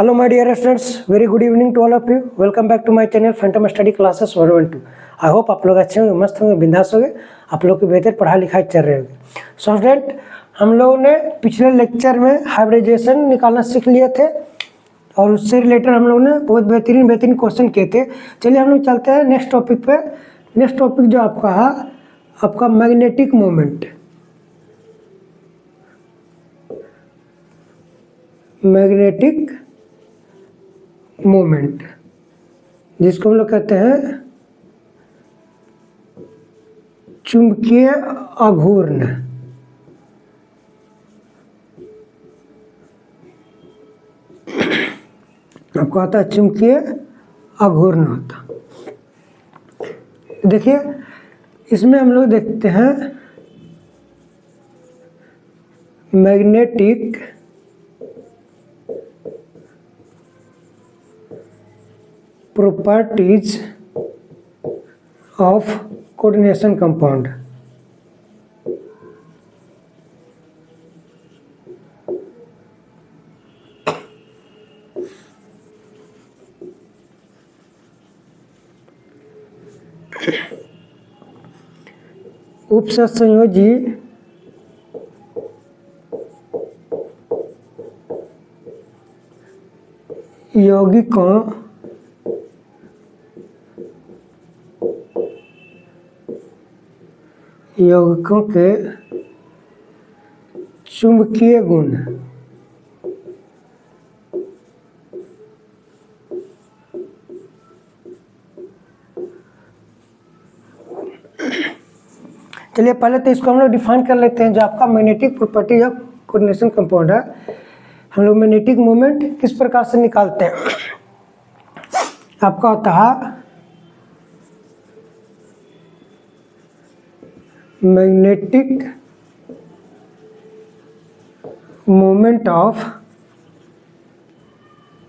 Hello my dear students, very good evening to all of you. Welcome back to my channel Phantom Study Classes 112। I hope आप लोग अच्छे होंगे, मस्त होंगे, बिंदास होंगे, आप लोग की बेहतर पढ़ाई लिखाई चल रही होगी। सो स्टूडेंट, हम लोगों ने पिछले लेक्चर में हाइब्रिडाइजेशन निकालना सीख लिए थे और उससे रिलेटेड हम लोगों ने बहुत बेहतरीन क्वेश्चन किए थे। चलिए हम लोग चलते हैं नेक्स्ट टॉपिक पे। नेक्स्ट टॉपिक जो आपका है, आपका मैग्नेटिक मोमेंट। मैग्नेटिक मोमेंट जिसको हम लोग कहते हैं चुंबकीय आघूर्ण। आपको आता है चुंबकीय आघूर्ण होता। देखिए इसमें हम लोग देखते हैं magnetic properties of coordination compound। उपसंयोजी यौगिकों के चुंबकीय गुण चलिए पहले तो इसको हम लोग डिफाइन कर लेते हैं। जो आपका magnetic property of coordination compound है, हम लोग मैग्नेटिक मोमेंट किस प्रकार से निकालते हैं। आपका होता है magnetic moment of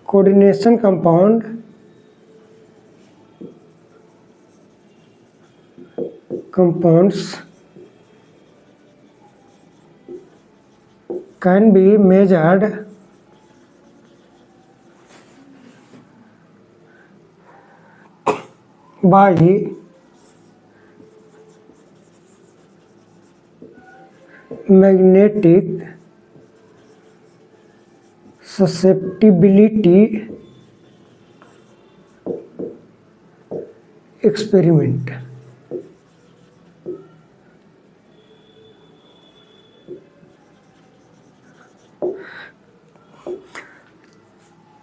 coordination compound compounds can be measured by magnetic susceptibility experiment।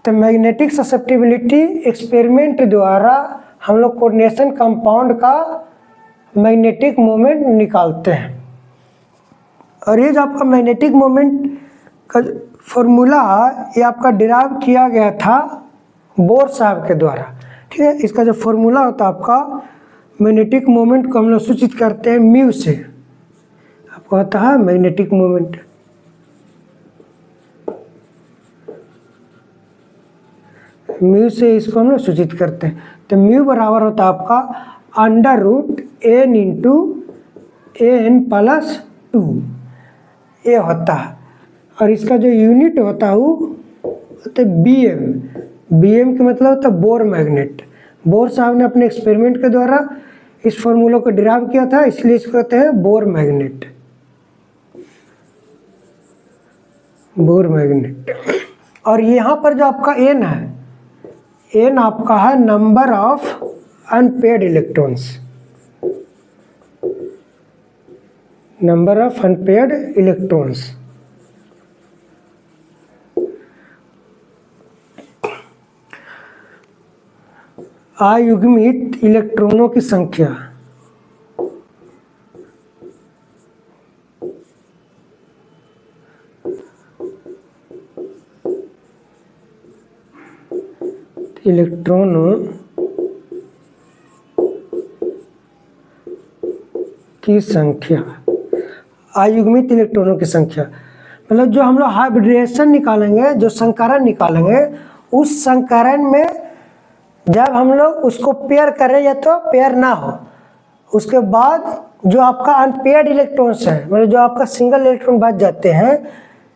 तो मैग्नेटिक ससेप्टिबिलिटी एक्सपेरिमेंट द्वारा हम लोग कोऑर्डिनेशन कंपाउंड का मैग्नेटिक मोमेंट निकालते हैं। और ये जो आपका मैग्नेटिक मोमेंट का फॉर्मूला ये आपका डिराइव किया गया था बोर साहब के द्वारा। ठीक है, इसका जो फॉर्मूला होता है आपका मैग्नेटिक मोमेंट को हम लोग सूचित करते हैं म्यू से। आपको होता है मैग्नेटिक मोमेंट म्यू से, इसको हम लोग सूचित करते हैं। तो म्यू बराबर होता है आपका √n इंटू n+2 ये होता है। और इसका जो यूनिट होता है वो होता है BM। BM का मतलब होता है बोर मैग्नेट। बोर साहब ने अपने एक्सपेरिमेंट के द्वारा इस फॉर्मूला को डिराइव किया था, इसलिए इसको कहते हैं बोर मैग्नेट। Bore magnet. और यहाँ पर जो आपका n है, n आपका है number of unpaired electrons. Number of unpaired electrons. अयुग्मित इलेक्ट्रॉनों की संख्या। इलेक्ट्रॉनों की संख्या, अयुग्मित इलेक्ट्रॉनों की संख्या मतलब जो हम लोग हाइब्रिडेशन निकालेंगे, जो संकरण निकालेंगे, उस संकरण में जब हम लोग उसको पेयर करें या तो पेयर ना हो, उसके बाद जो आपका अनपेयर्ड इलेक्ट्रॉन्स है मतलब जो आपका सिंगल इलेक्ट्रॉन बच जाते हैं,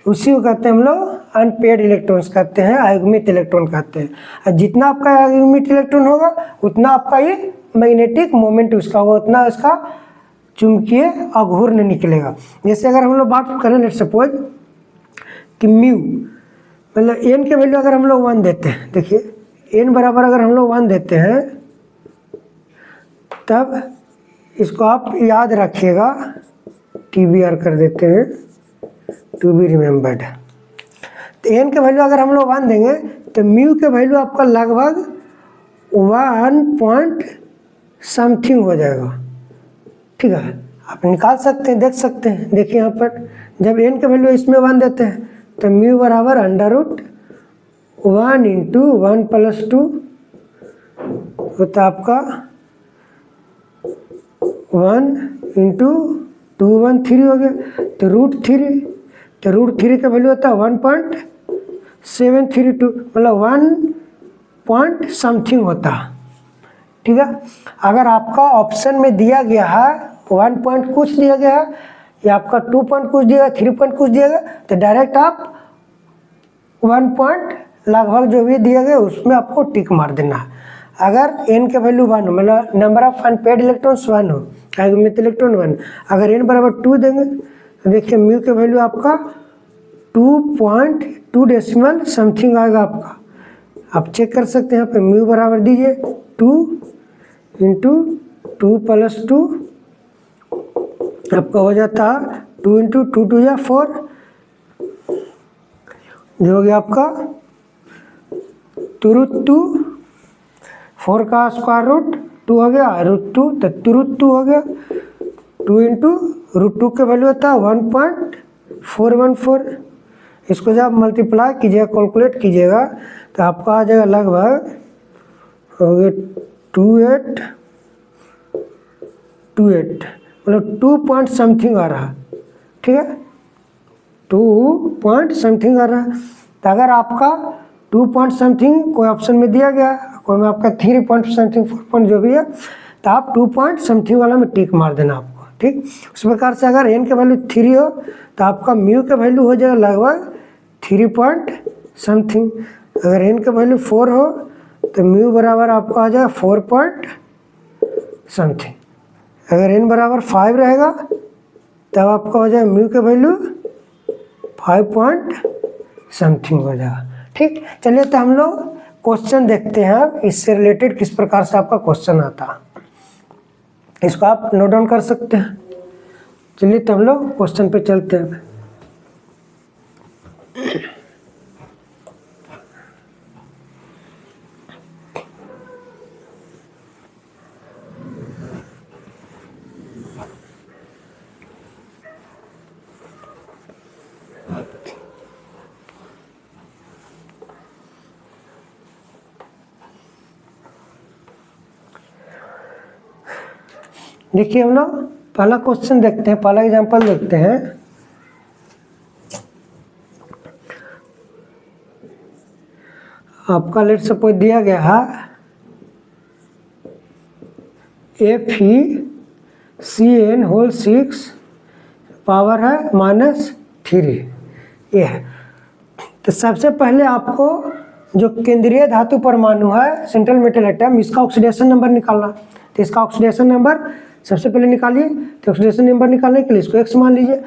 उसी को कहते हैं हम लोग अनपेड इलेक्ट्रॉन्स कहते हैं, अयुग्मित इलेक्ट्रॉन कहते हैं। और जितना आपका अयुग्मित इलेक्ट्रॉन होगा उतना आपका ये मैग्नेटिक मोमेंट उसका होगा, उतना इसका चुंबकीय आघूर्ण निकलेगा। जैसे अगर हम लोग बात करें लेट्स सपोज कि म्यू मतलब एन के वैल्यू अगर हम लोग 1 देते हैं, देखिए एन बराबर अगर हम लोग 1 देते हैं तब इसको आप याद रखिएगा, TBR कर देते हैं, टू बी रिमेम्बर्ड। तो एन के वैल्यू अगर हम लोग 1 देंगे तो म्यू के वैल्यू आपका लगभग 1 पॉइंट समथिंग हो जाएगा, ठीक है। आप निकाल सकते हैं, देख सकते हैं। देखिए यहाँ पर जब एन के वैल्यू इसमें 1 देते हैं तो म्यू बराबर √1 इंटू 1 + 2 होता आपका 1 इंटू 2 1 3 हो गया, तो √3, तो √3 का वैल्यू होता है 1.732 मतलब 1 पॉइंट समथिंग होता है, ठीक है। अगर आपका ऑप्शन में दिया गया है 1 पॉइंट कुछ दिया गया है या आपका 2 पॉइंट कुछ दिया, 3 पॉइंट कुछ दिया गया, तो डायरेक्ट आप 1 पॉइंट लगभग जो भी दिया गया उसमें आपको टिक मार देना है। अगर एन के वैल्यू 1 हो मतलब नंबर ऑफ अनपेड इलेक्ट्रॉन्स 1 हो, अयुग्मित इलेक्ट्रॉन 1, अगर एन बराबर 2 देंगे तो देखिए म्यू के वैल्यू आपका 2.2 डेसिमल समथिंग आएगा आपका। आप चेक कर सकते हैं यहाँ पे म्यू बराबर दीजिए 2 इंटू 2 + 2 आपका हो जाता है 2 इंटू 2 2 या 4 जो हो गया आपका 2√2, 4 का स्क्वायर रूट 2 हो गया √2, तो 2√2 हो गया। 2 इंटू √2 के वैल्यू होता है 1.414। इसको जब मल्टीप्लाई कीजिएगा, कैलकुलेट कीजिएगा तो आपका आ जाएगा लगभग हो गया 2828 मतलब 2 पॉइंट समथिंग आ रहा, ठीक है, 2 पॉइंट समथिंग आ रहा। तो अगर आपका 2 पॉइंट समथिंग कोई ऑप्शन में दिया गया, कोई में आपका 3 पॉइंट समथिंग 4 पॉइंट जो भी है, तो आप 2 पॉइंट समथिंग वाला में टिक मार देना आपको, ठीक। उस प्रकार से अगर एन के वैल्यू 3 हो तो आपका म्यू के वैल्यू हो जाएगा लगभग 3 पॉइंट समथिंग। अगर एन के वैल्यू 4 हो तो म्यू बराबर आपका आ जाएगा 4 पॉइंट समथिंग। अगर एन बराबर 5 रहेगा तब आपका हो जाएगा म्यू के वैल्यू 5 पॉइंट समथिंग हो जाएगा, ठीक। चलिए तो हम लोग क्वेश्चन देखते हैं, इससे रिलेटेड किस प्रकार से आपका क्वेश्चन आता है, इसको आप नोट डाउन कर सकते हैं। चलिए तो हम लोग क्वेश्चन पे चलते हैं। देखिए हम लोग पहला क्वेश्चन देखते हैं, पहला एग्जांपल देखते हैं। आपका लेट सपोज दिया गया है FeCN होल 6 पावर है -3 ये है। तो सबसे पहले आपको जो केंद्रीय धातु परमाणु है, सेंट्रल मेटल एटम, इसका ऑक्सीडेशन नंबर निकालना। तो इसका ऑक्सीडेशन नंबर सबसे पहले निकालिए। तो ऑक्सीडेशन नंबर निकालने के लिए इसको x मान लीजिए।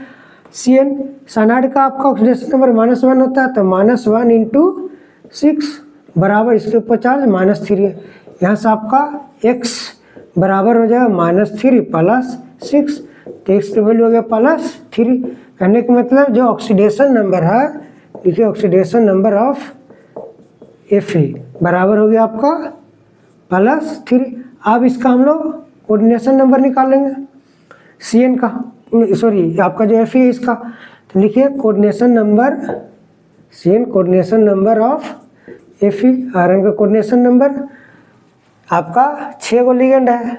CN साइनाइड का आपका ऑक्सीडेशन नंबर -1 होता है, तो -1 इंटू 6 बराबर इसके ऊपर चार्ज -3। यहाँ से आपका x बराबर हो जाएगा -3 + 6, तो x की वैल्यू हो गया +3। कहने का मतलब जो ऑक्सीडेशन नंबर है, देखिए ऑक्सीडेशन नंबर ऑफ Fe बराबर हो गया आपका +3। अब इसका हम लोग कोऑर्डिनेशन नंबर निकालेंगे CN का, सॉरी आपका जो Fe है इसका। तो लिखिए coordination number CN, coordination number of Fe, iron का कोऑर्डिनेशन नंबर आपका 6 गो लिगेंड है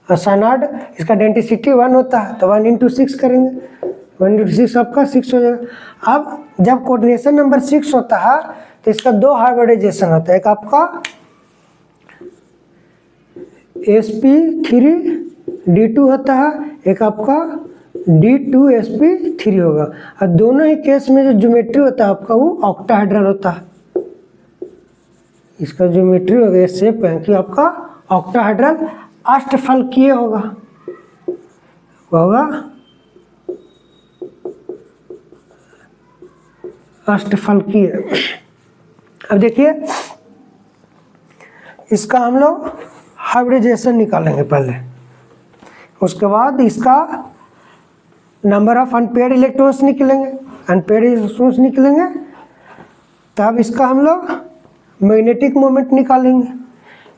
और साइनाइड इसका डेंसिटी 1 होता है, तो 1 इंटू 6 करेंगे, 1 इंटू 6 आपका 6 हो जाएगा। अब जब कोऑर्डिनेशन नंबर 6 होता है तो इसका 2 हाइब्रिडाइजेशन होता है, एक आपका sp3d2 होता है, एक आपका D2sp3 होगा। और दोनों ही केस में जो ज्योमेट्री होता है आपका वो ऑक्टाहेड्रल होता है। इसका ज्योमेट्री हो गया शेप है कि आपका ऑक्टाहेड्रल अष्टफलकीय होगा अष्टफलकीय। अब देखिए इसका हम लोग हाइब्रिडाइजेशन निकालेंगे पहले, उसके बाद इसका नंबर ऑफ अनपेयर्ड इलेक्ट्रॉन्स निकलेंगे, अनपेयर्ड इलेक्ट्रॉन्स निकलेंगे तब इसका हम लोग मैग्नेटिक मोमेंट निकालेंगे,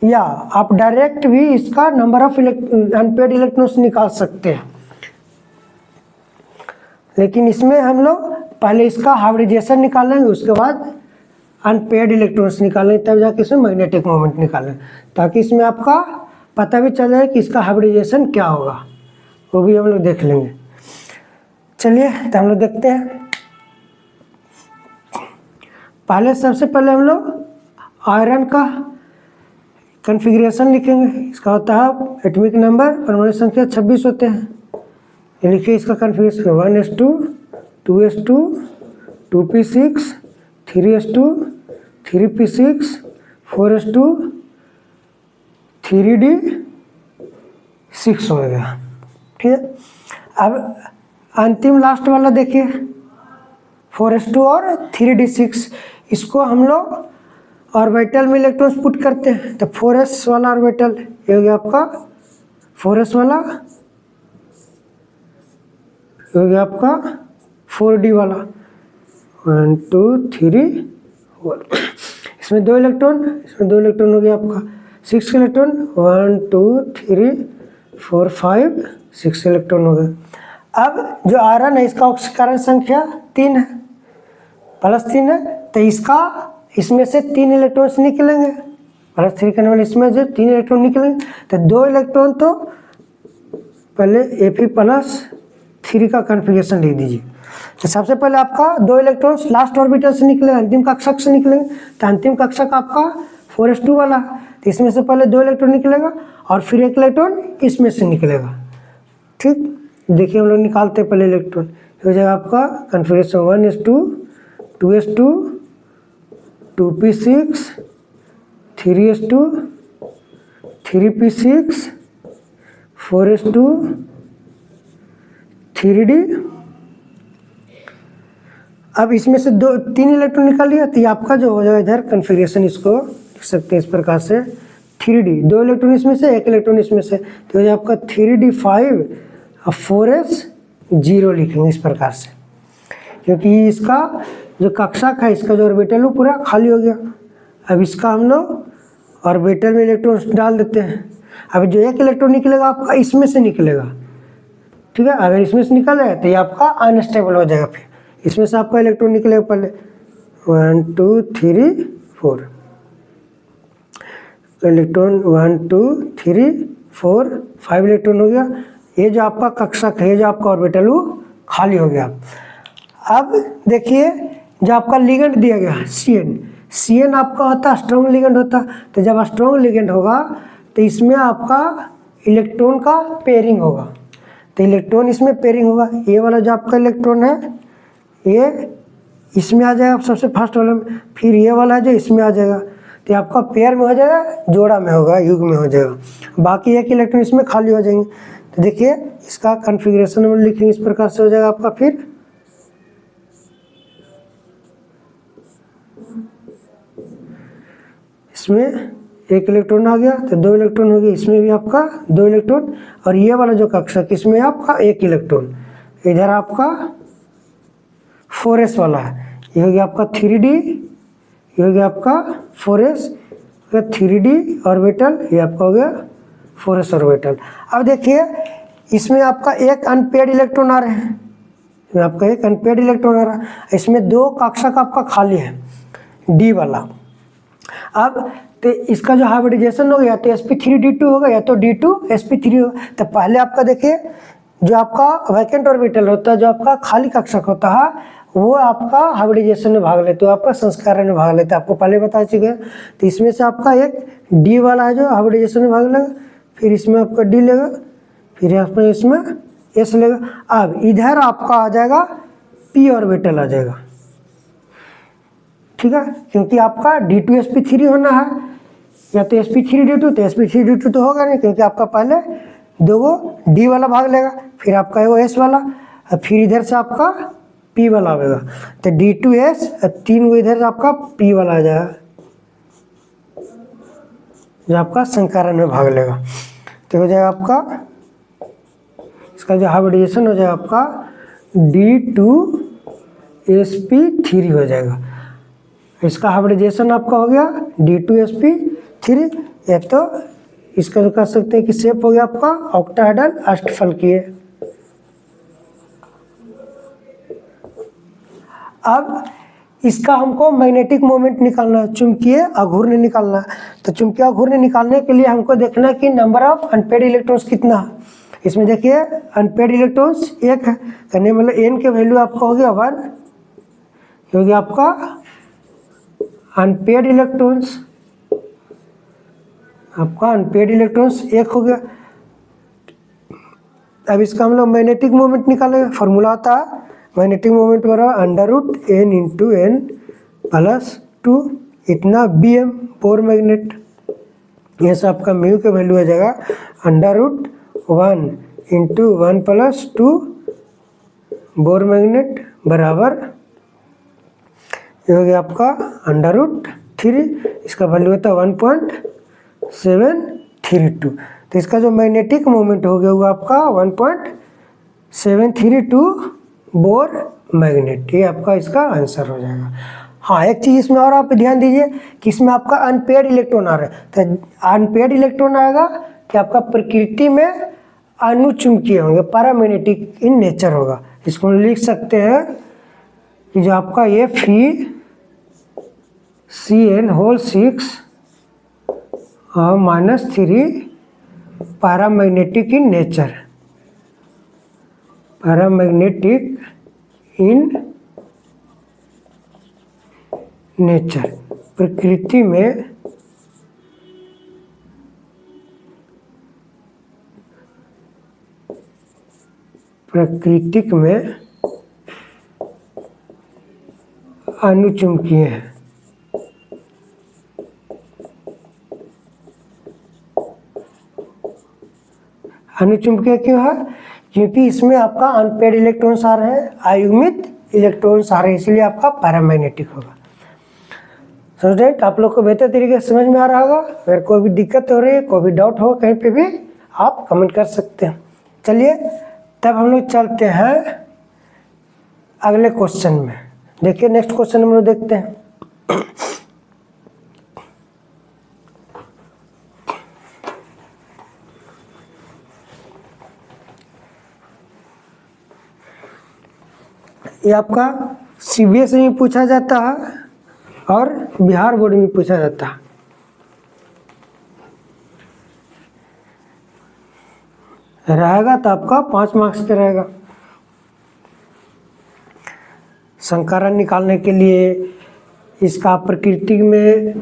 या आप डायरेक्ट भी इसका नंबर ऑफ अनपेयर्ड इलेक्ट्रॉन्स निकाल सकते हैं। लेकिन इसमें हम लोग पहले इसका हाइब्रिडाइजेशन निकालेंगे, उसके बाद अनपेयर्ड इलेक्ट्रॉन्स निकालेंगे, तब जाके इसमें मैग्नेटिक मोमेंट निकालेंगे, ताकि इसमें आपका पता भी चल जाए कि इसका हाइब्रिडाइजेशन क्या होगा, वो भी हम लोग देख लेंगे। चलिए तो हम लोग देखते हैं। पहले सबसे पहले हम लोग आयरन का कॉन्फ़िगरेशन लिखेंगे। इसका होता है एटॉमिक नंबर, परमाणु संख्या 26 होते हैं। ये लिखिए इसका configuration 1s2 2s2 2p6 3s2 3p6 4s2 3d6 हो गया। ठीक है, अब अंतिम लास्ट वाला देखिए 4s2 और 3d6, इसको हम लोग ऑर्बिटल में इलेक्ट्रॉन्स पुट करते हैं। तो 4s वाला ऑर्बिटल ये हो गया आपका 4s वाला, ये हो गया आपका 4d वाला 1 2 3 4। इसमें 2 इलेक्ट्रॉन, इसमें 2 इलेक्ट्रॉन हो गया आपका 6 इलेक्ट्रॉन 1 2 3 4 5 6 इलेक्ट्रॉन हो गए। अब जो आयरन है इसका ऑक्सीकरण संख्या 3 है, +3 है, तो इसका इसमें से 3 इलेक्ट्रॉन्स निकलेंगे, +3 करने वाले इसमें जो 3 इलेक्ट्रॉन निकलेंगे, तो 2 इलेक्ट्रॉन तो पहले Fe+3 का कॉन्फ़िगरेशन लिख दीजिए। तो सबसे पहले आपका 2 इलेक्ट्रॉन्स लास्ट ऑर्बिटल से निकलेंगे, अंतिम कक्षक से निकलेंगे। तो अंतिम कक्षक आपका 4s2 वाला, तो इसमें से पहले 2 इलेक्ट्रॉन निकलेगा और फिर 1 इलेक्ट्रॉन इसमें से निकलेगा। ठीक, देखिए हम लोग निकालते हैं पहले इलेक्ट्रॉन। हो जाएगा आपका configuration 1s2 2s2 2p6 3s2 3p6 4s2 3d। अब इसमें से 3 इलेक्ट्रॉन निकाल लिया, तो ये आपका जो हो जाएगा इधर कॉन्फ़िगरेशन, इसको लिख सकते हैं इस प्रकार से 3d, 2 इलेक्ट्रॉन इसमें से 1 इलेक्ट्रॉन इसमें से, तो हो जाएगा आपका 3d5 और 4s0 लिखेंगे इस प्रकार से, क्योंकि इसका जो कक्षक है इसका जो ऑर्बिटल वो पूरा खाली हो गया। अब इसका हम लोग ऑर्बिटल में इलेक्ट्रॉन डाल देते हैं। अब जो 1 इलेक्ट्रॉन निकलेगा आपका इसमें से निकलेगा, ठीक है, अगर इसमें से निकलेगा तो ये आपका अनस्टेबल हो जाएगा। फिर इसमें से आपका इलेक्ट्रॉन निकलेगा पहले 1 2 3 4 इलेक्ट्रॉन 1 2 3 4 5 इलेक्ट्रॉन हो गया। ये जो आपका कक्षक है, जो आपका ऑर्बिटल वो खाली हो गया। अब देखिए जो आपका लिगेंड दिया गया CN आपका होता है स्ट्रॉन्ग लिगेंड होता है। तो जब स्ट्रॉन्ग लिगेंड होगा तो इसमें आपका इलेक्ट्रॉन का पेयरिंग होगा, तो इलेक्ट्रॉन इसमें पेयरिंग होगा। ये वाला जो आपका इलेक्ट्रॉन है ये इसमें आ जाएगा सबसे फर्स्ट वाले में, फिर ये वाला जो इसमें आ जाएगा, तो आपका पेयर में हो जाएगा, जोड़ा में होगा, युग में हो जाएगा। बाकी 1 इलेक्ट्रॉन इसमें खाली हो जाएंगे। तो देखिए इसका कॉन्फ़िगरेशन में लिखेंगे इस प्रकार से हो जाएगा आपका। फिर इसमें 1 इलेक्ट्रॉन आ गया तो 2 इलेक्ट्रॉन हो गए, इसमें भी आपका 2 इलेक्ट्रॉन, और ये वाला जो कक्षक इसमें आपका 1 इलेक्ट्रॉन। इधर आपका 4s वाला है, ये हो गया आपका 3d, ये हो गया आपका 4s 3d ऑर्बिटल, ये आपका हो गया 4s ऑर्बिटल। अब देखिए इसमें आपका 1 अनपेयर्ड इलेक्ट्रॉन आ रहे हैं, इसमें आपका 1 अनपेयर्ड इलेक्ट्रॉन आ रहा है, इसमें 2 कक्षक आपका खाली है d वाला। अब तो इसका जो हाइब्रिडाइजेशन हो गया तो sp3d2 होगा या तो d2sp3 होगा। तो पहले आपका देखिए जो आपका वैकेंट ऑर्बिटल होता है, जो आपका खाली कक्षक होता है, वो आपका हाइब्रिडाइजेशन में भाग लेते हो, आपका संस्करण में भाग लेते हैं, आपको पहले बता चुके हैं। तो इसमें से आपका एक d वाला है जो हाइब्रिडाइजेशन में भाग लेगा, फिर इसमें आपका d लेगा, फिर आपका इसमें S लेगा। अब इधर आपका आ जाएगा p ऑर्बिटल आ जाएगा, ठीक है, क्योंकि आपका D2sp3 होना है, या तो sp3d2, तो sp3d2 तो होगा नहीं, क्योंकि आपका पहले 2 गो D वाला भाग लेगा, फिर आपका एगो S वाला, और फिर इधर से आपका P वाला आएगा, तो D2s, 3 गो इधर से आपका P वाला आ जाएगा, जो आपका संकरण में भाग लेगा। तो हो जाएगा आपका, इसका जो हाइब्रिडाइजेशन हो जाएगा आपका D2sp3 हो जाएगा। इसका हाइब्रिडाइजेशन आपका हो गया D2sp3, या तो इसका जो कह सकते हैं कि शेप हो गया आपका ऑक्टाहेड्रल अष्टफलकीय। अब इसका हमको मैग्नेटिक मोमेंट निकालना है, चुंबकीय आघूर्ण निकालना है। तो चुंबकीय आघूर्ण निकालने के लिए हमको देखना है कि नंबर ऑफ अनपेड इलेक्ट्रॉन्स कितना है। इसमें देखिए अनपेड इलेक्ट्रॉन्स 1 है, करने मतलब n के वैल्यू आपका हो गया 1, हो गया आपका अनपेड इलेक्ट्रॉन्स, आपका अनपेड इलेक्ट्रॉन्स 1 हो गया। अब इसका हम लोग मैग्नेटिक मोमेंट निकालेंगे, फॉर्मूला आता है मैग्नेटिक मोमेंट बराबर √n × n + 2 इतना bm बोर मैग्नेट। ये सब आपका म्यू के वैल्यू आ जाएगा √1 × 1 + 2 बोर मैग्नेट बराबर, ये हो गया आपका √3, इसका वैल्यू होता है 1.732। तो इसका जो मैग्नेटिक मोमेंट हो गया वो आपका 1.732 बोर मैग्नेट, ये आपका इसका आंसर हो जाएगा। हाँ, एक चीज़ इसमें और आप ध्यान दीजिए कि इसमें आपका अनपेड इलेक्ट्रॉन आ रहा है, तो अनपेड इलेक्ट्रॉन आएगा कि आपका प्रकृति में अनुचुंबकीय होंगे, पैरामैग्नेटिक इन नेचर होगा। इसको हम लिख सकते हैं कि जो आपका FeCN6 और -3 paramagnetic in nature, paramagnetic in nature, प्रकृति में अनुचुंबकीय है। अनुचुंबकीय क्यों है? क्योंकि इसमें आपका अनपेड इलेक्ट्रॉन्स आ रहे हैं, अयुग्मित इलेक्ट्रॉन्स आ रहे हैं, इसलिए आपका पैरामैग्नेटिक होगा। स्टूडेंट, आप लोग को बेहतर तरीके से समझ में आ रहा होगा। अगर कोई भी दिक्कत हो रही है, कोई भी डाउट हो कहीं पे भी, आप कमेंट कर सकते हैं। चलिए तब हम लोग चलते हैं अगले क्वेश्चन में। देखिए नेक्स्ट क्वेश्चन हम लोग देखते हैं। ये आपका CBSE में पूछा जाता है और बिहार बोर्ड में पूछा जाता है। रहेगा तो आपका 5 मार्क्स का रहेगा। संकरण निकालने के लिए इसका प्रकृति में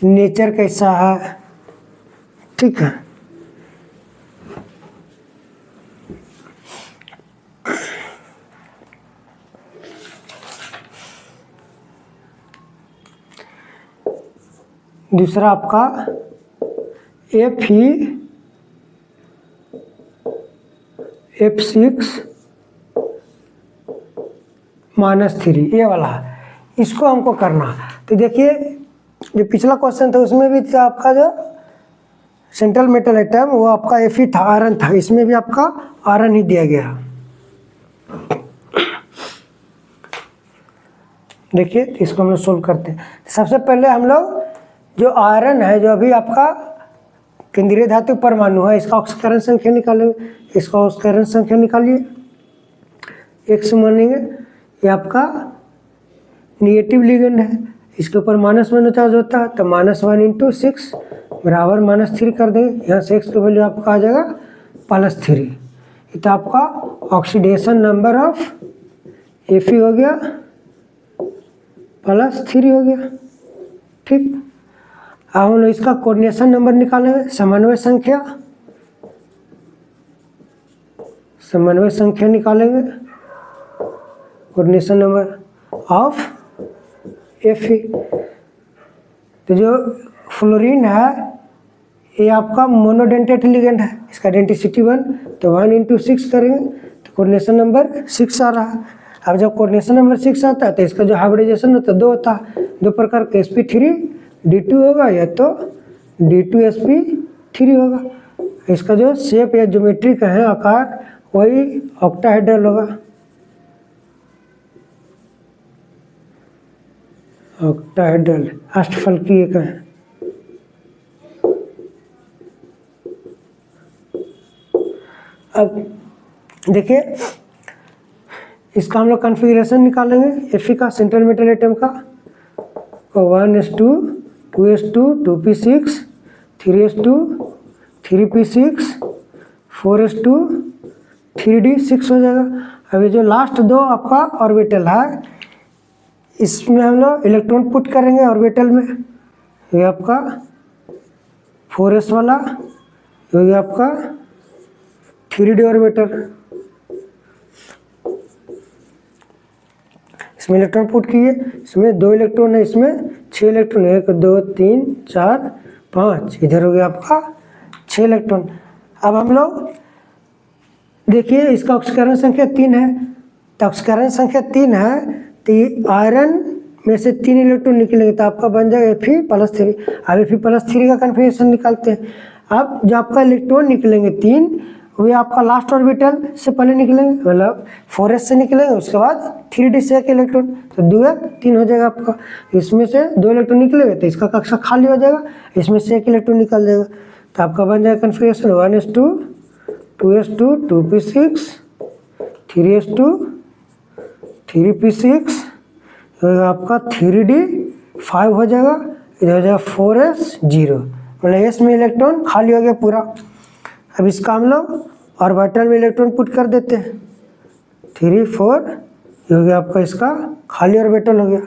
नेचर कैसा है, ठीक है। दूसरा आपका Fe(F6 -3) ये वाला है, इसको हमको करना है। तो देखिए जो पिछला क्वेश्चन था उसमें भी था आपका जो सेंट्रल मेटल आइटम वो आपका Fe था, आयरन था, इसमें भी आपका आयरन ही दिया गया। देखिए इसको हम लोग सोल्व करते हैं। सबसे पहले हम लोग जो आयरन है, जो अभी आपका केंद्रीय धातु परमाणु है, इसका ऑक्सीकरण संख्या निकालेंगे। इसका ऑक्सीकरण संख्या निकालिए, X मानेंगे। ये आपका निगेटिव लिगेंड है, इसके ऊपर -1 चार्ज होता है, तो -1 × 6 बराबर -3 कर देंगे। यहाँ से X की वैल्यू आपका आ जाएगा +3। तो आपका ऑक्सीडेशन नंबर ऑफ Fe हो गया +3 हो गया, ठीक। अब हम लोग इसका कोऑर्डिनेशन नंबर निकालेंगे, समन्वय संख्या। समन्वय संख्या निकालेंगे, कोऑर्डिनेशन नंबर ऑफ Fe। तो जो फ्लोरीन है ये आपका मोनोडेंटेट लिगेंड है, इसका डेंसिटी 1, तो 1 × 6 करेंगे तो कोऑर्डिनेशन नंबर 6 आ रहा है। अब जब कोऑर्डिनेशन नंबर 6 आता है तो इसका जो हाइब्रिडाइजेशन होता है 2 होता है, 2 प्रकार का sp3d2 होगा या तो d2sp3 होगा। इसका जो शेप या ज्योमेट्री का है आकार वही ऑक्टाहेड्रल होगा, ऑक्टाहेड्रल अष्टफलकीय का है। अब देखिए इसका हम लोग कॉन्फ़िगरेशन निकालेंगे Fe का, सेंट्रल मेटल एटम का, 1s2 2s2 2p6 3s2 3p6 4s2 3d6 हो जाएगा। अभी जो लास्ट 2 आपका ऑर्बिटल है इसमें हम लोग इलेक्ट्रॉन पुट करेंगे ऑर्बिटल में। ये आपका 4s वाला, ये आपका 3d ऑर्बिटल, इसमें इलेक्ट्रॉन पुट किए, इसमें 2 इलेक्ट्रॉन है, इसमें 6 इलेक्ट्रॉन, 1 2 3 4 5, इधर हो गया आपका 6 इलेक्ट्रॉन। अब हम लोग देखिए इसका ऑक्सीकरण संख्या 3 है, तो ऑक्सीकरण संख्या 3 है तो आयरन में से 3 इलेक्ट्रॉन निकलेंगे तो आपका बन जाएगा Fe+3। अब Fe+3 का कन्फिग्रेशन निकालते हैं। अब जो आपका इलेक्ट्रॉन निकलेंगे 3 वे आपका लास्ट ऑर्बिटल से पहले निकलेंगे, मतलब 4s से निकलेंगे, उसके बाद 3d से 1 इलेक्ट्रॉन, तो 2 1 3 हो जाएगा आपका। इसमें से 2 इलेक्ट्रॉन निकलेंगे तो इसका कक्षा खाली हो जाएगा, इसमें से 1 इलेक्ट्रॉन निकल जाएगा, तो आपका बन जाएगा configuration 1s2 2s2 2p6 3s2 3p6, आपका 3d5 हो जाएगा, इधर हो जाएगा 4s 0, मतलब s में इलेक्ट्रॉन खाली हो गया पूरा। अब इसका हम लोग ऑर्बिटल में इलेक्ट्रॉन पुट कर देते हैं, 3 4, ये हो गया आपका इसका खाली ऑर्बिटल हो गया।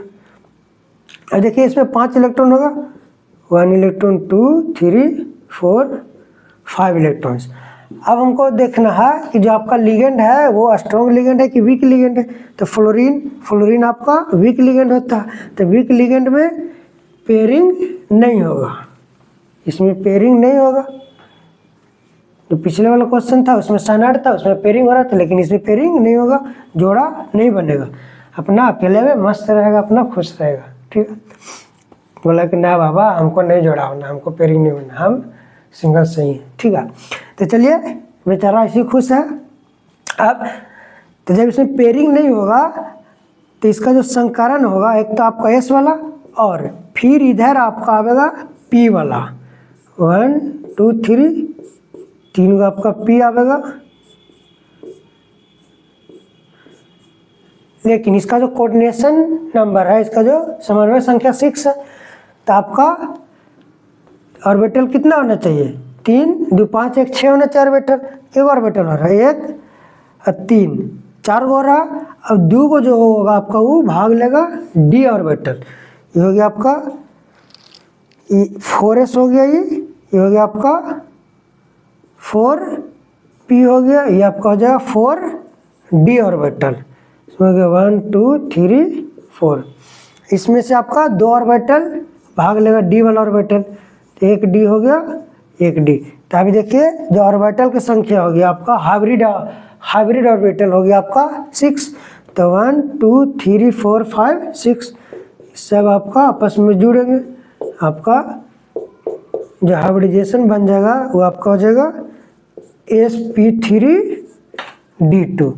अब देखिए इसमें 5 इलेक्ट्रॉन होगा, 1 इलेक्ट्रॉन 2 3 4 5 इलेक्ट्रॉन्स। अब हमको देखना है कि जो आपका लिगेंड है वो स्ट्रॉन्ग लिगेंड है कि वीक लिगेंड है। तो फ्लोरीन आपका वीक लिगेंड होता है, तो वीक लिगेंड में पेयरिंग नहीं होगा, इसमें पेयरिंग नहीं होगा। जो पिछले वाला क्वेश्चन था उसमें साइनाइड था, उसमें पेयरिंग हो रहा था, लेकिन इसमें पेयरिंग नहीं होगा, जोड़ा नहीं बनेगा, अपना अकेले में मस्त रहेगा, अपना खुश रहेगा। ठीक है, बोला कि ना बाबा हमको नहीं जोड़ा होना, हमको पेयरिंग नहीं होना, हम सिंगल सही है। ठीक है, तो चलिए बेचारा इसी खुश है। अब तो जब इसमें पेयरिंग नहीं होगा तो इसका जो संकरण होगा, एक तो आपका S वाला और फिर इधर आपका आएगा P वाला, 1 2 3 3 का आपका P आएगा। लेकिन इसका जो कोऑर्डिनेशन नंबर है, इसका जो समन्वय संख्या 6 है, तो आपका ऑर्बिटल कितना होना चाहिए, 3 2 5 1 6 होना चाहिए ऑर्बिटल। एक ऑर्बिटल हो रहा है 1 और 3 4 हो रहा। अब 2 को जो होगा आपका वो भाग लेगा D ऑर्बिटल, ये हो गया आपका 4s हो गया, ये हो गया आपका 4p हो गया, ये आपका हो जाएगा 4d ऑर्बिटल, इसमें हो गया 1 2 3 4। इसमें से आपका 2 ऑर्बिटल भाग लेगा D वाला ऑर्बिटल, तो 1 D हो गया 1 D। तो अभी देखिए जो ऑर्बिटल की संख्या हो गया आपका हाइब्रिड ऑर्बिटल हो गया आपका 6, तो 1 2 3 4 5 6 सब आपका आपस में जुड़ेंगे, आपका जो हाइब्रिडाइजेशन बन जाएगा वो आपका हो जाएगा sp3d2।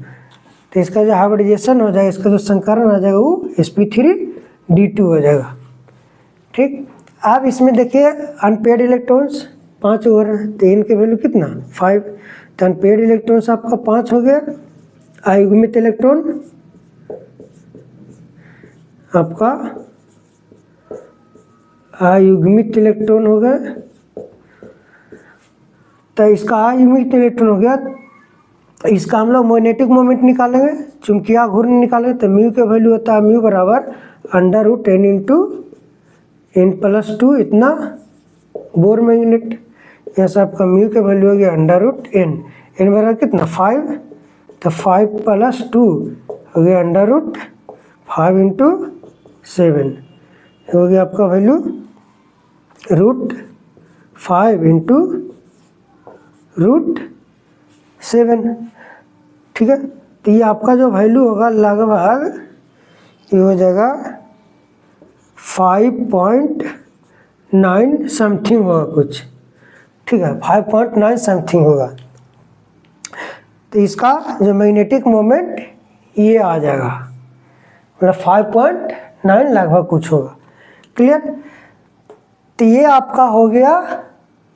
तो इसका जो हाइब्रिडाइजेशन हो जाएगा, इसका जो संकरण आ जाएगा वो sp3d2 हो जाएगा। ठीक, अब इसमें देखिए अनपेड इलेक्ट्रॉन्स 5 हो रहे हैं, तो इनके वैल्यू कितना 5, तो अनपेड इलेक्ट्रॉन्स आपका 5 हो गया। अयुग्मित इलेक्ट्रॉन आपका अयुग्मित इलेक्ट्रॉन हो गया, तो इसका अयुग्मित इलेक्ट्रॉन हो गया, तो इसका हम लोग मैग्नेटिक मोमेंट निकालेंगे, चुंबकीय घूर्णन निकालेंगे, तो म्यू का वैल्यू होता है म्यू बराबर √10 × n+2 इतना बोर मैग्नेट। यहाँ से आपका म्यू का वैल्यू हो गया √n, n बराबर कितना 5, तो 5 + 2 हो गया √5 इंटू 7 हो गया आपका वैल्यू √5 इंटू √7। ठीक है, तो ये आपका जो वैल्यू होगा लगभग ये हो जाएगा 5.9 समथिंग होगा कुछ। ठीक है, 5.9 समथिंग होगा। तो इसका जो मैग्नेटिक मोमेंट ये आ जाएगा, मतलब 5.9 लगभग कुछ होगा। क्लियर। तो ये आपका हो गया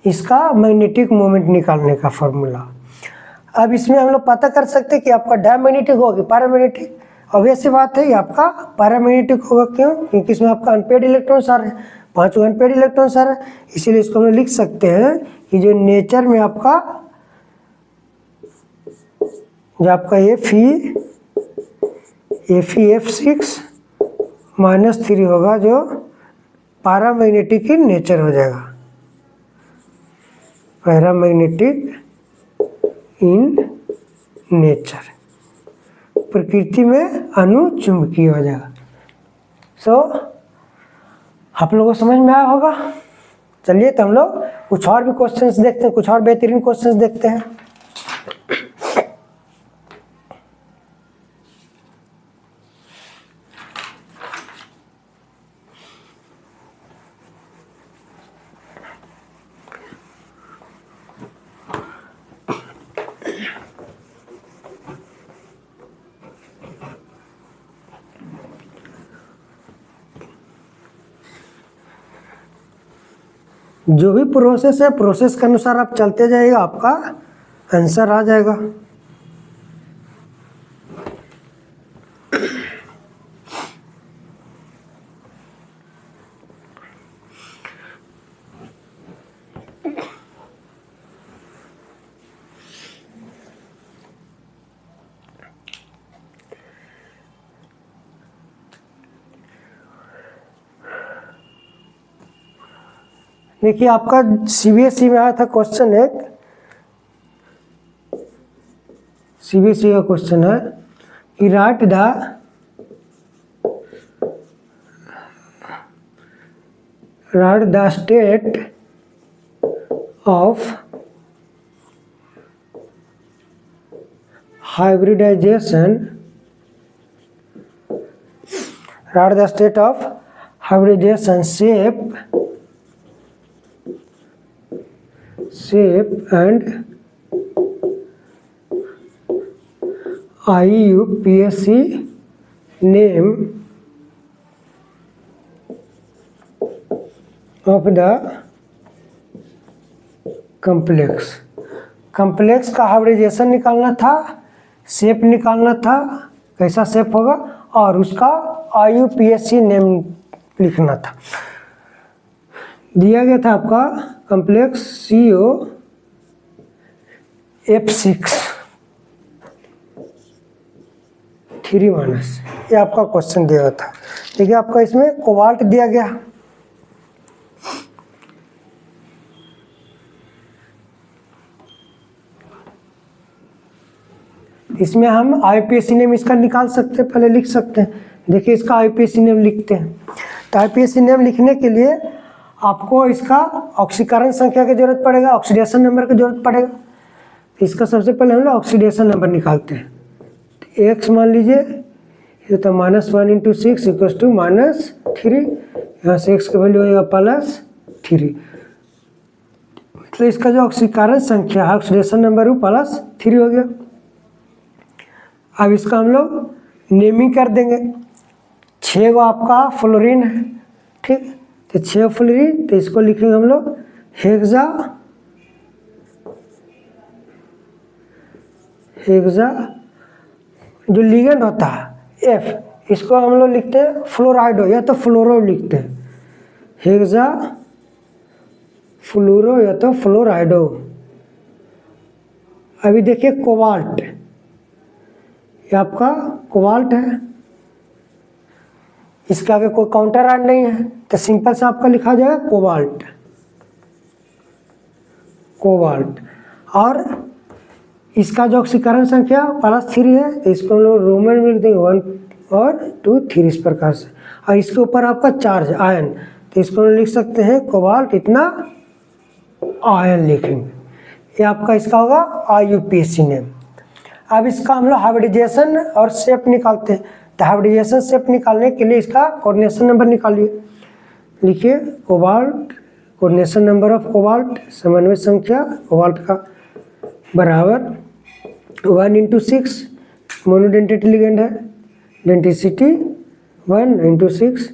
इसका मैग्नेटिक मोमेंट निकालने का फॉर्मूला। अब इसमें हम लोग पता कर सकते हैं कि आपका डायमैग्नेटिक होगा कि पैरामैग्नेटिक। ऑब्वियस सी बात है ये आपका पैरामैग्नेटिक होगा। क्यों? क्योंकि इसमें आपका अनपेड इलेक्ट्रॉन्स आ रहे हैं, 5 अनपेड इलेक्ट्रॉन्स आ रहे हैं, इसीलिए इसको हम लोग लिख सकते हैं कि जो नेचर में आपका जो आपका Fe(F6) -3 होगा, जो पैरामैग्नेटिक इन नेचर हो जाएगा, पैरामैग्नेटिक इन नेचर, प्रकृति में अनुचुंबकीय हो जाएगा। आप लोगों को समझ में आया होगा। चलिए तो हम लोग कुछ और भी क्वेश्चंस देखते हैं, कुछ और बेहतरीन क्वेश्चंस देखते हैं। जो भी प्रोसेस है, प्रोसेस के अनुसार आप चलते जाइएगा, आपका आंसर आ जाएगा। देखिए आपका CBSE में आया था क्वेश्चन, एक CBSE का क्वेश्चन है कि write the state of hybridization, write the state of hybridization shape and IUPAC name of the complex। Complex का हाइब्रिडाइजेशन निकालना था, शेप निकालना था, कैसा शेप होगा, और उसका IUPAC नेम लिखना था। दिया गया था आपका कम्प्लेक्स COF6 3-, ये आपका क्वेश्चन दिया था। देखिए आपका इसमें कोबाल्ट दिया गया, इसमें हम IUPAC नेम इसका निकाल सकते हैं, पहले लिख सकते हैं। देखिए इसका IUPAC नेम लिखते हैं। तो IUPAC नेम लिखने के लिए आपको इसका ऑक्सीकरण संख्या की जरूरत पड़ेगा, ऑक्सीडेशन नंबर की जरूरत पड़ेगा। इसका सबसे पहले हम लोग ऑक्सीडेशन नंबर निकालते हैं। तो X मान लीजिए, ये तो -1 × 6 = -3, यहाँ से X का वैल्यू होगा +3, मतलब इसका जो ऑक्सीकरण संख्या है, ऑक्सीडेशन नंबर वो +3 हो गया। अब इसका हम लोग नेमिंग कर देंगे। 6 गो आपका फ्लोरीन है, ठीक, तो 6 फ्लोरीन, तो इसको लिखेंगे हम लोग हेक्सा जो लिगेंड होता है F, इसको हम लोग लिखते हैं फ्लोराइडो या तो फ्लोरो लिखते हैं, हेक्सा फ्लोरो या तो फ्लोराइडो। अभी देखिए कोबाल्ट, ये आपका कोबाल्ट है, इसके आगे कोई काउंटर ऐड नहीं है, तो सिंपल से आपका लिखा जाएगा कोबाल्ट। और इसका जो ऑक्सीकरण संख्या +3 है तो इसको हम लोग रोमन में लिख देंगे 1 और 2 3 इस प्रकार से। और इसके ऊपर आपका चार्ज आयन, तो इसको हम लिख सकते हैं कोबाल्ट इतना आयन लिखेंगे। ये आपका इसका होगा IUPAC नेम। अब इसका हम लोग हाइब्रिडाइजेशन और शेप निकालते हैं। तो हाइब्रिडाइजेशन शेप निकालने के लिए इसका कोऑर्डिनेशन नंबर निकालिए। लिखिए cobalt, coordination number of cobalt, समन्वय संख्या कोबाल्ट का बराबर 1 × 6, मोनोडेंसिटी लिगेंड है, डेंसिटी 1 × 6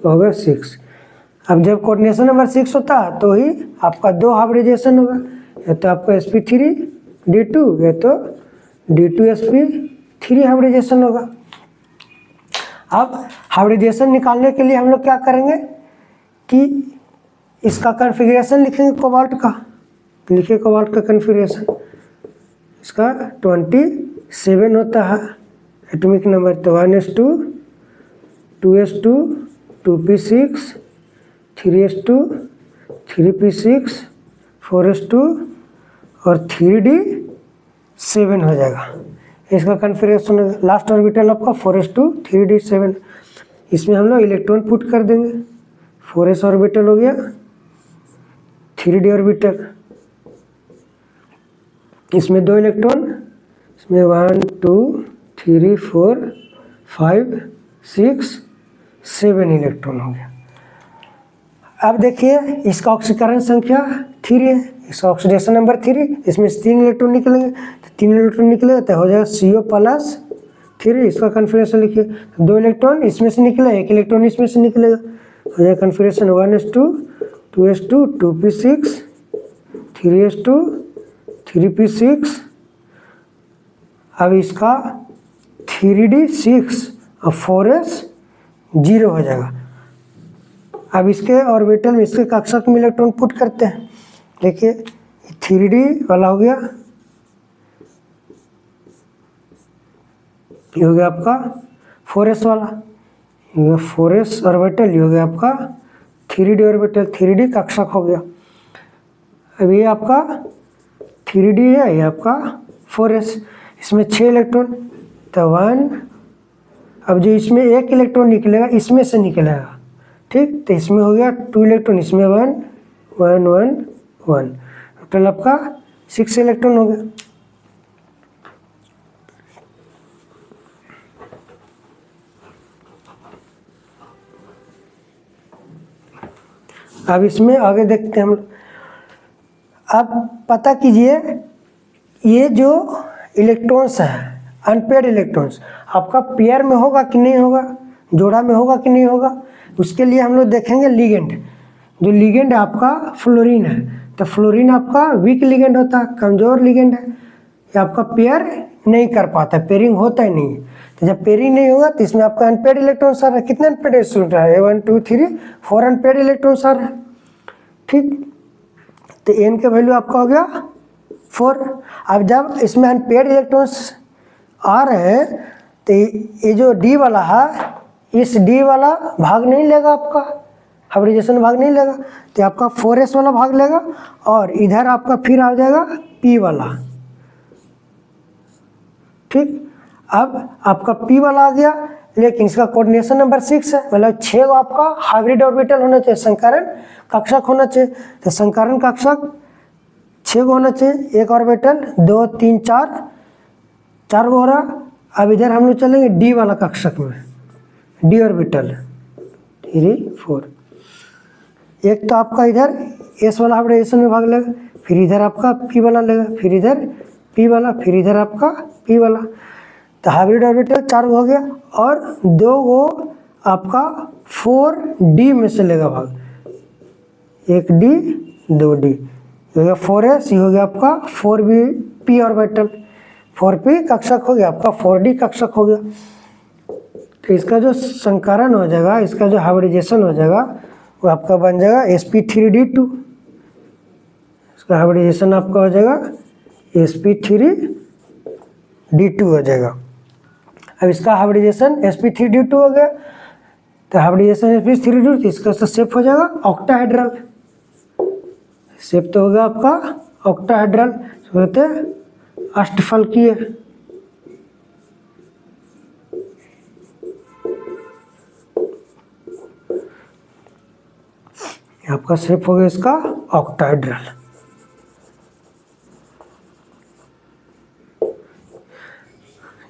होगा 6। अब जब कोऑर्डिनेशन नंबर 6 होता है तो ही आपका 2 हाइब्रिडाइजेशन होगा, या तो आपका sp3d2 या तो d2sp3 हाइब्रिडाइजेशन होगा। अब हाइब्रिडाइजेशन निकालने के लिए हम लोग क्या करेंगे कि इसका कॉन्फ़िगरेशन लिखेंगे कोबाल्ट का। लिखिए कोबाल्ट का कॉन्फ़िगरेशन, इसका 27 होता है एटॉमिक नंबर, तो 1s2 2s2 2p6 3s2 3p6 4s2 और 3d7 हो जाएगा। इसका कॉन्फ़िगरेशन लास्ट ऑर्बिटल आपका 4s2 3d7। इसमें हम लोग इलेक्ट्रॉन पुट कर देंगे। 4s ऑर्बिटल हो गया, 3d ऑर्बिटल, इसमें 2 इलेक्ट्रॉन, इसमें 1 2 3 4 5 6 7 इलेक्ट्रॉन हो गया। अब देखिए इसका ऑक्सीकरण संख्या 3 है, इसका ऑक्सीडेशन नंबर 3, इसमें से 3 इलेक्ट्रॉन निकलेंगे, तो 3 इलेक्ट्रॉन निकलेगा तो हो जाएगा CO+3। इसका कॉन्फ़िगरेशन लिखिए, 2 इलेक्ट्रॉन इसमें से निकले, 1 इलेक्ट्रॉन इसमें से निकलेगा, हो जाएगा configuration 1s2 2s2 2p6 3s2 3p6। अब इसका 3d6 और 4s 0 हो जाएगा। अब इसके ऑर्बिटल में इसके कक्षक में इलेक्ट्रॉन पुट करते हैं। देखिए 3d वाला हो गया, ये हो गया आपका 4s वाला, ये 4s ऑर्बिटल, ये हो गया आपका 3d ऑर्बिटल, 3d कक्षक हो गया। अब ये आपका 3d है, ये आपका 4s, इसमें 6 इलेक्ट्रॉन, तो 1, अब जो इसमें 1 इलेक्ट्रॉन निकलेगा इसमें से निकलेगा, ठीक, तो इसमें हो गया 2 इलेक्ट्रॉन, इसमें 1 1 1 1, टोटल आपका 6 इलेक्ट्रॉन हो गया। अब इसमें आगे देखते हैं हम। अब पता कीजिए ये जो इलेक्ट्रॉन्स है अनपेयर्ड इलेक्ट्रॉन्स आपका पेयर में होगा कि नहीं होगा, जोड़ा में होगा कि नहीं होगा, उसके लिए हम लोग देखेंगे लिगेंड। जो लिगेंड है आपका फ्लोरीन है, तो फ्लोरीन आपका वीक लिगेंड होता है, कमज़ोर लिगेंड है, ये आपका पेयर नहीं कर पाता, पेयरिंग होता ही नहीं है। तो जब पेयरिंग नहीं होगा तो इसमें आपका अनपेयर्ड इलेक्ट्रॉन्स आ रहा है। कितने अनपेयर्ड इलेक्ट्रॉन्स आ रहे हैं? 1 2 3 4 अनपेयर्ड इलेक्ट्रॉन्स आ रहे हैं, ठीक। तो n का वैल्यू आपका हो गया 4। अब जब इसमें अनपेयर्ड इलेक्ट्रॉन्स आ रहे हैं तो ये जो d वाला है, इस d वाला भाग नहीं लेगा, आपका हाइब्रिडाइजेशन भाग नहीं लेगा, तो आपका 4s वाला भाग लेगा, और इधर आपका फिर आ जाएगा p वाला, ठीक। अब आपका p वाला आ गया, लेकिन इसका कोऑर्डिनेशन नंबर 6 है, मतलब 6 आपका हाइब्रिड ऑर्बिटल होना चाहिए, संकरण कक्षक होना चाहिए। तो संकरण कक्षक 6 होना चाहिए, एक ऑर्बिटल 2 3 4 हो रहा। अब इधर हम लोग चलेंगे d वाला कक्षक में, d ऑर्बिटल 3 4, एक तो आपका इधर s वाला हाइब्रिडाइजेशन में भाग लेगा, फिर इधर आपका p वाला लेगा, फिर इधर p वाला, फिर इधर आपका p वाला, तो हाइब्रिड ऑर्बिटल 4 हो गया, और 2 वो आपका 4d में से लेगा भाग, 1d 2d, ये हो गया 4s, ये हो गया आपका 4p ऑर्बिटल, 4p कक्षक हो गया, आपका 4d कक्षक हो गया। तो इसका जो संकरण हो जाएगा, इसका जो हाइब्रिडाइजेशन हो जाएगा वो आपका बन जाएगा sp3d2, इसका हाइब्रिडाइजेशन आपका हो जाएगा sp3d2 हो जाएगा। अब इसका हाइब्रिडाइजेशन sp3d2 हो गया, तो हाइब्रिडाइजेशन sp3d2, तो इसका शेप हो जाएगा ऑक्टाहेड्रल, शेप तो होगा आपका ऑक्टाहेड्रल, होते अष्टफल किए, आपका शेप हो गया इसका ऑक्टाहेड्रल।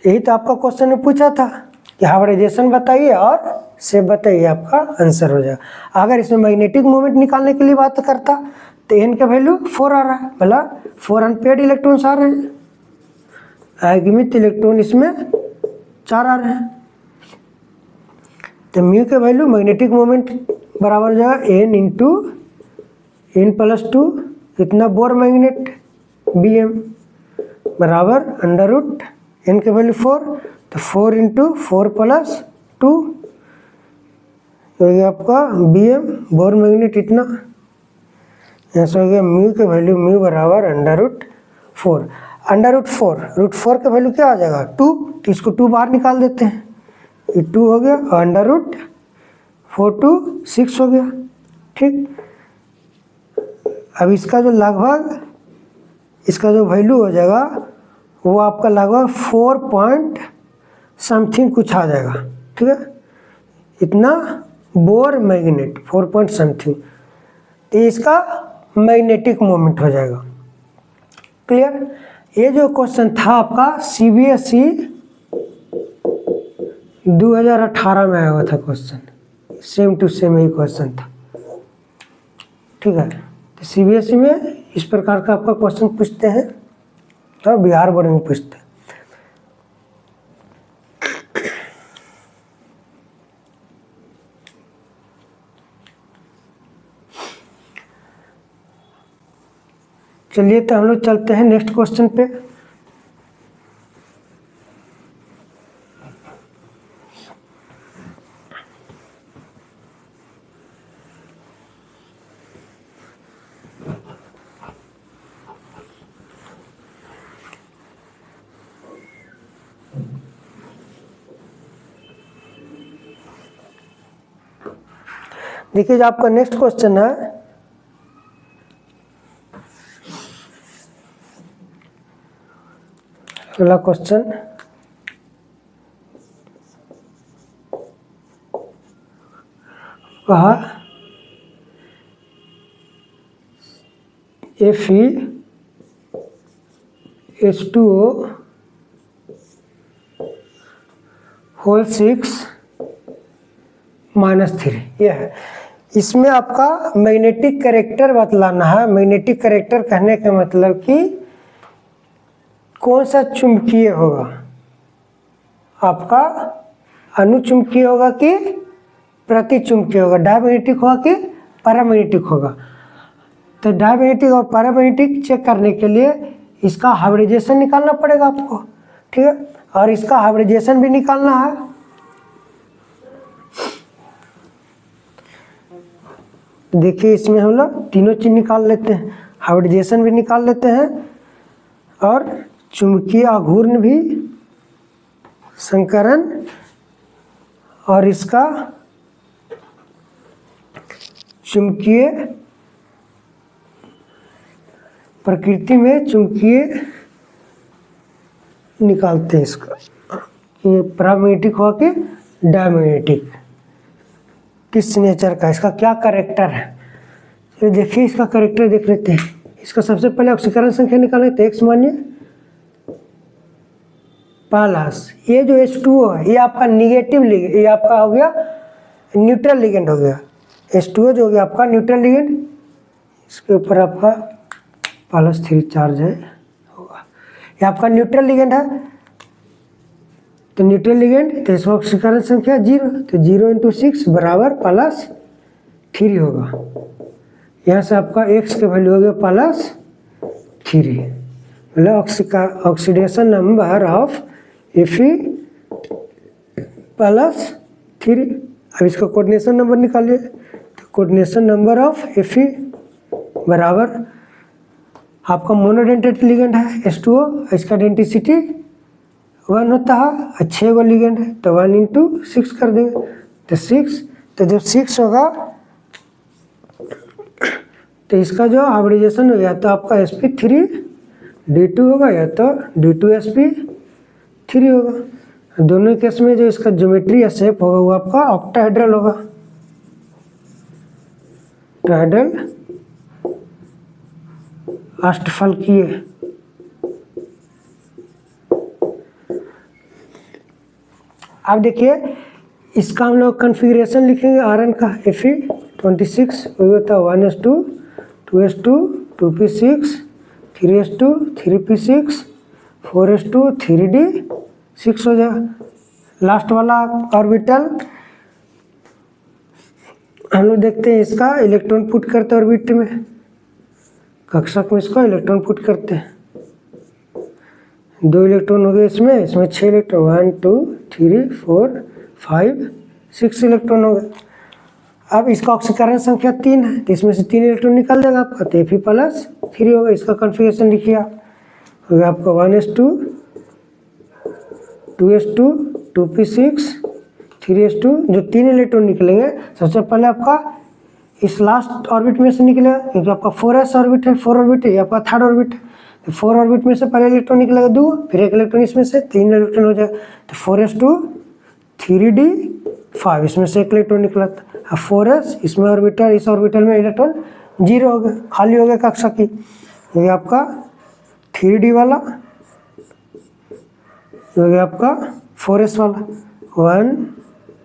यही तो आपका क्वेश्चन में पूछा था कि हाइब्रिडाइजेशन बताइए और शेप बताइए, आपका आंसर हो जाएगा। अगर इसमें मैग्नेटिक मोमेंट निकालने के लिए बात करता तो एन का वैल्यू 4 आ रहा है, भला 4 अनपेयर्ड इलेक्ट्रॉन्स आ रहे हैं, अगमित इलेक्ट्रॉन इसमें 4 आ रहे हैं, तो म्यू के वैल्यू मैग्नेटिक मोमेंट बराबर हो जाएगा एन इंटू एन प्लस 2, इतना बोर मैग्नेट बी एम बराबर अंडर रूट एन के वैल्यू 4, तो 4 इंटू 4 प्लस 2 हो गया आपका बी एम बोर मैग्नेट इतना। यहाँ से हो गया म्यू के वैल्यू म्यू बराबर under root 4, under root 4, root 4 का वैल्यू क्या आ जाएगा 2, तो इसको 2 बाहर निकाल देते हैं, ये 2 हो गया, अंडर रूट 4 to 6 हो गया। ठीक, अब इसका जो लगभग इसका जो वैल्यू हो जाएगा वो आपका लगभग 4 पॉइंट समथिंग कुछ आ जाएगा। ठीक है, इतना बोर मैग्नेट 4 पॉइंट समथिंग, तो इसका मैग्नेटिक मोमेंट हो जाएगा। क्लियर। ये जो क्वेश्चन था आपका CBSE 2018 में आया हुआ था क्वेश्चन, सेम टू सेम यही क्वेश्चन था। ठीक है, तो CBSE में इस प्रकार का आपका क्वेश्चन पूछते हैं, तो बिहार बोर्ड में पूछते हैं। चलिए तो हम लोग चलते हैं नेक्स्ट क्वेश्चन पे। देखिए जो आपका नेक्स्ट क्वेश्चन है, अगला क्वेश्चन कहा FeH2O होल 6 -3, यह है। इसमें आपका मैग्नेटिक कैरेक्टर बतलाना है। मैग्नेटिक कैरेक्टर कहने का मतलब कि कौन सा चुंबकीय होगा, आपका अनुचुंबकीय होगा कि प्रतिचुंबकीय होगा, डायमैग्नेटिक होगा कि पैरामैग्नेटिक होगा। तो डायमैग्नेटिक और पैरामैग्नेटिक चेक करने के लिए इसका हाइब्रिडाइजेशन निकालना पड़ेगा आपको। ठीक है, और इसका हाइब्रिडाइजेशन भी निकालना है। देखिए इसमें हम लोग तीनों चीज निकाल लेते हैं, हाइब्रिडाइजेशन भी निकाल लेते हैं और चुंबकीय आघूर्ण भी, संकरण, और इसका चुंबकीय प्रकृति में चुंबकीय निकालते हैं इसका, ये पैरामैग्नेटिक हो कि डायमैग्नेटिक, किस नेचर का, इसका क्या कैरेक्टर है। तो देखिए इसका कैरेक्टर देख लेते हैं। इसका सबसे पहले ऑक्सीकरण संख्या निकालें तो X मानिए प्लस ये जो H2O है ये आपका निगेटिव लिगेंड, ये आपका हो गया न्यूट्रल लिगेंड हो गया। H2O जो हो गया आपका न्यूट्रल लिगेंड, इसके ऊपर आपका +3 चार्ज है होगा, ये आपका न्यूट्रल लिगेंड है। तो न्यूट्रल लिगेंड तो इसमें ऑक्सीकरण संख्या 0, तो 0 × 6 बराबर +3 होगा। यहाँ से आपका X का वैल्यू हो गया +3, मतलब ऑक्सीडेशन नंबर ऑफ Fe +3। अब इसका कोऑर्डिनेशन नंबर निकालिए, तो कोऑर्डिनेशन नंबर ऑफ Fe बराबर आपका मोनोडेंटेट लिगेंड है H2O, इसका डेंसिटी 1 होता है, 6 गो लिगेंड है तो 1 × 6 कर देंगे तो 6। तो जब 6 होगा तो इसका जो हाइब्रिडाइजेशन हो गया तो आपका sp3 D2 होगा या तो D2sp3 होगा। दोनों केस में जो इसका ज्योमेट्री या शेप होगा वो आपका ऑक्टाहेड्रल होगा, ऑक्टाहेड्रल अष्टफलकीय। अब देखिए इसका हम लोग कन्फिग्रेशन लिखेंगे Rn का Fe26 वही होता है 1s2 2s2 2p6 3s2 3p6 4s2 3d6 हो जाएगा। लास्ट वाला ऑर्बिटल हम लोग देखते हैं, इसका इलेक्ट्रॉन पुट करते हैं ऑर्बिट में, कक्षक में इसको इलेक्ट्रॉन पुट करते हैं। 2 इलेक्ट्रॉन हो गए इसमें 6 इलेक्ट्रॉन 1 2 3 4 5 6 इलेक्ट्रॉन हो गए। अब इसका ऑक्सीकरण संख्या 3 है तो इसमें से 3 इलेक्ट्रॉन निकल जाएगा आपका, तो Fe+3 होगा। इसका कॉन्फ़िगरेशन लिखिए आप, हो गया आपका 1s2 2s2 2p6 3s2। जो 3 इलेक्ट्रॉन निकलेंगे सबसे पहले आपका इस लास्ट ऑर्बिट में से निकलेगा, क्योंकि आपका 4s ऑर्बिट है, 4 ऑर्बिट है, ये आपका थर्ड ऑर्बिट है। तो 4 ऑर्बिट में से पहले इलेक्ट्रॉन निकलेगा 2, फिर 1 इलेक्ट्रॉन इसमें से 3 इलेक्ट्रॉन हो जाएगा। तो 4s2 3d5 इसमें से 1 इलेक्ट्रॉन निकला था। अब 4s इसमें ऑर्बिटल, इस ऑर्बिटल में इलेक्ट्रॉन 0 हो गया, खाली हो गया कक्षा की। ये आपका 3d वाला, ये गया आपका 4s वाला 1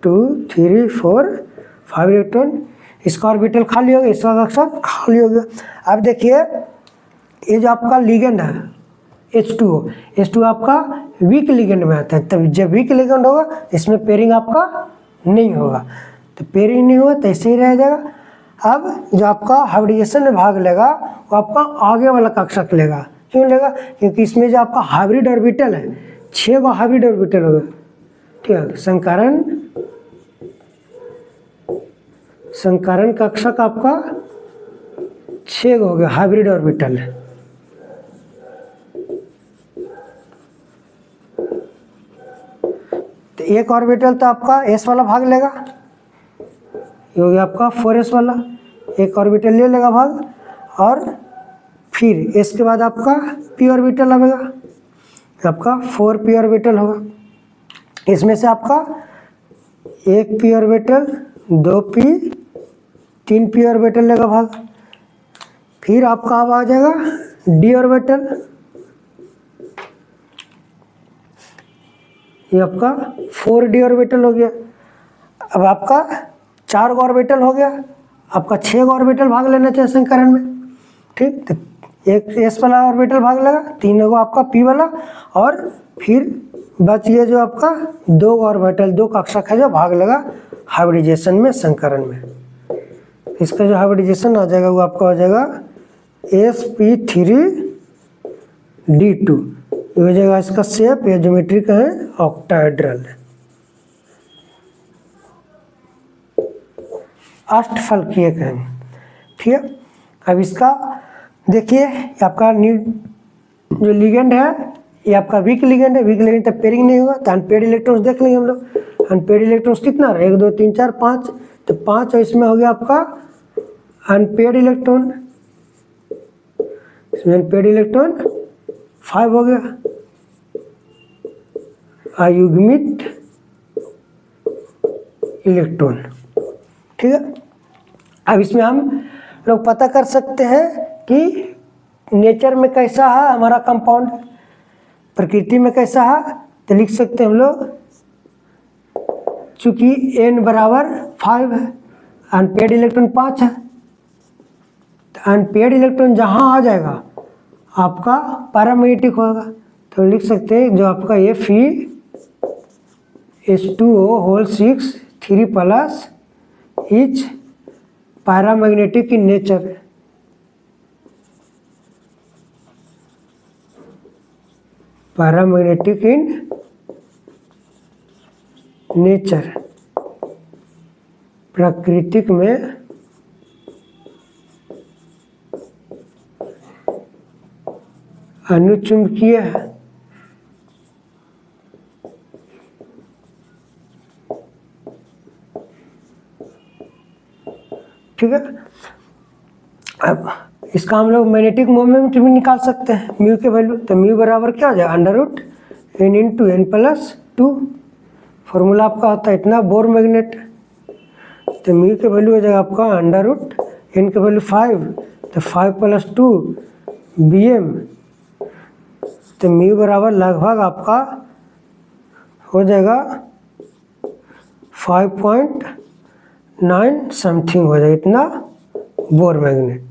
2 3 4 5 इलेक्ट्रॉन। इसका ऑर्बिटल खाली हो गया, इसका कक्षा खाली हो गया। अब देखिए ये जो आपका लिगेंड है H2O आपका वीक लिगेंड में आता है। तब जब वीक लिगेंड होगा इसमें पेयरिंग आपका नहीं होगा, तो पेयरिंग नहीं होगा तो ऐसे ही रह जाएगा। अब जो आपका हाइब्रिडेशन में भाग लेगा वो आपका आगे वाला कक्षक लेगा। क्यों लेगा? क्योंकि इसमें जो आपका हाइब्रिड ऑर्बिटल है 6 गो हाइब्रिड ऑर्बिटल होगा, ठीक है। संकरण कक्षक आपका 6 गो हो गया हाइब्रिड ऑर्बिटल है। तो एक ऑर्बिटल तो आपका s वाला भाग लेगा, ये हो गया आपका 4s वाला, एक ऑर्बिटल ले लेगा भाग, और फिर s के बाद आपका p ऑर्बिटल आएगा, आपका 4p ऑर्बिटल होगा। इसमें से आपका 1p orbital 2p 3p orbital लेगा भाग। फिर आपका अब आ जाएगा d ऑर्बिटल, ये आपका 4d ऑर्बिटल हो गया। अब आपका 4 ऑर्बिटल हो गया, आपका 6 ऑर्बिटल भाग लेना चाहिए संकरण में, ठीक। तो एक s वाला ऑर्बिटल भाग लेगा, 3 आपका p वाला, और फिर बच गया जो आपका 2 ऑर्बिटल 2 कक्षक है जो भाग लेगा हाइब्रिडाइजेशन में संकरण में। इसका जो हाइब्रिडाइजेशन आ जाएगा वो आपका हो जाएगा sp3d2, ये हो जाएगा इसका शेप, या ज्योमेट्री का है ऑक्टाहेड्रल, अष्टफलकीय कहेंगे, ठीक है। अब इसका देखिए आपका जो लिगेंड है ये आपका वीक लिगेंड है, वीक लिगेंड तब पेयरिंग नहीं होगा। तो अनपेयर्ड इलेक्ट्रॉन्स देख लेंगे हम लोग। अनपेयर्ड इलेक्ट्रॉन्स कितना है 1 2 3 4 5, तो 5 और इसमें हो गया आपका अनपेयर्ड इलेक्ट्रॉन, इसमें अनपेयर्ड इलेक्ट्रॉन 5 हो गया। अयुग्मित इलेक्ट्रॉन, ठीक है। अब इसमें हम लोग पता कर सकते हैं कि नेचर में कैसा है हमारा कंपाउंड, प्रकृति में कैसा है। तो लिख सकते हैं हम लोग, चूंकि n बराबर 5 है, अनपेयर्ड इलेक्ट्रॉन 5 है, तो अनपेयर्ड इलेक्ट्रॉन जहां आ जाएगा आपका पैरामैग्नेटिक होगा। तो लिख सकते हैं जो आपका ये Fe2O6 3+ is paramagnetic in nature, paramagnetic in nature, प्राकृतिक में अनुचुंबकीय है। ठीक है। अब इसका हम लोग मैग्नेटिक मोमेंट भी निकाल सकते हैं म्यू के वैल्यू। तो म्यू बराबर क्या हो जाएगा, under root N into N plus 2। Formula आपका होता है इतना बोर मैग्नेट। तो म्यू के वैल्यू हो जाएगा आपका अंडर रूट एन के वैल्यू 5, तो 5 + 2 BM। तो म्यू बराबर लगभग आपका हो जाएगा 5.9 समथिंग हो जाएगा, इतना बोर मैग्नेट।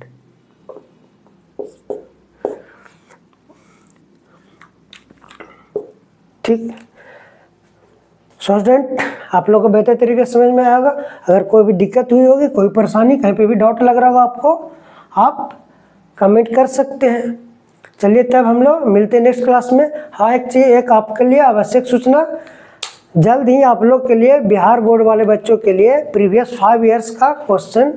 ठीक, स्टूडेंट आप लोग को बेहतर तरीके से समझ में आएगा। अगर कोई भी दिक्कत हुई होगी, कोई परेशानी, कहीं पे भी डाउट लग रहा होगा आपको, आप कमेंट कर सकते हैं। चलिए तब हम लोग मिलते हैं नेक्स्ट क्लास में। हाँ, एक चीज़, एक आपके लिए आवश्यक सूचना, जल्द ही आप लोग के लिए बिहार बोर्ड वाले बच्चों के लिए प्रीवियस 5 ईयर्स का क्वेश्चन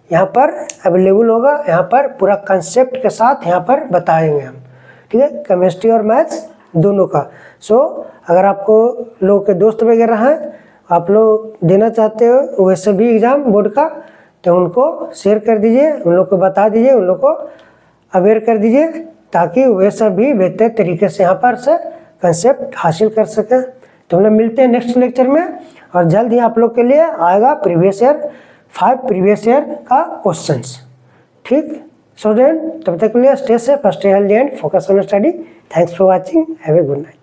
यहाँ पर अवेलेबल होगा। यहाँ पर पूरा कंसेप्ट के साथ यहाँ पर बताएंगे हम, ठीक है, केमिस्ट्री और मैथ्स दोनों का। सो अगर आपको लोग के दोस्त वगैरह हैं, आप लोग देना चाहते हो वैसे भी एग्ज़ाम बोर्ड का, तो उनको शेयर कर दीजिए, उन लोग को बता दीजिए, उन लोग को अवेयर कर दीजिए, ताकि वे सब भी बेहतर तरीके से यहाँ पर से कंसेप्ट हासिल कर सकें। तो हम लोग मिलते हैं नेक्स्ट लेक्चर में, और जल्द ही आप लोग के लिए आएगा प्रीवियस ईयर 5 प्रीवियस ईयर का क्वेश्चंस। ठीक स्टूडेंट, तब तक के लिए stay safe, stay healthy and focus on study. Thanks for watching, have a good night.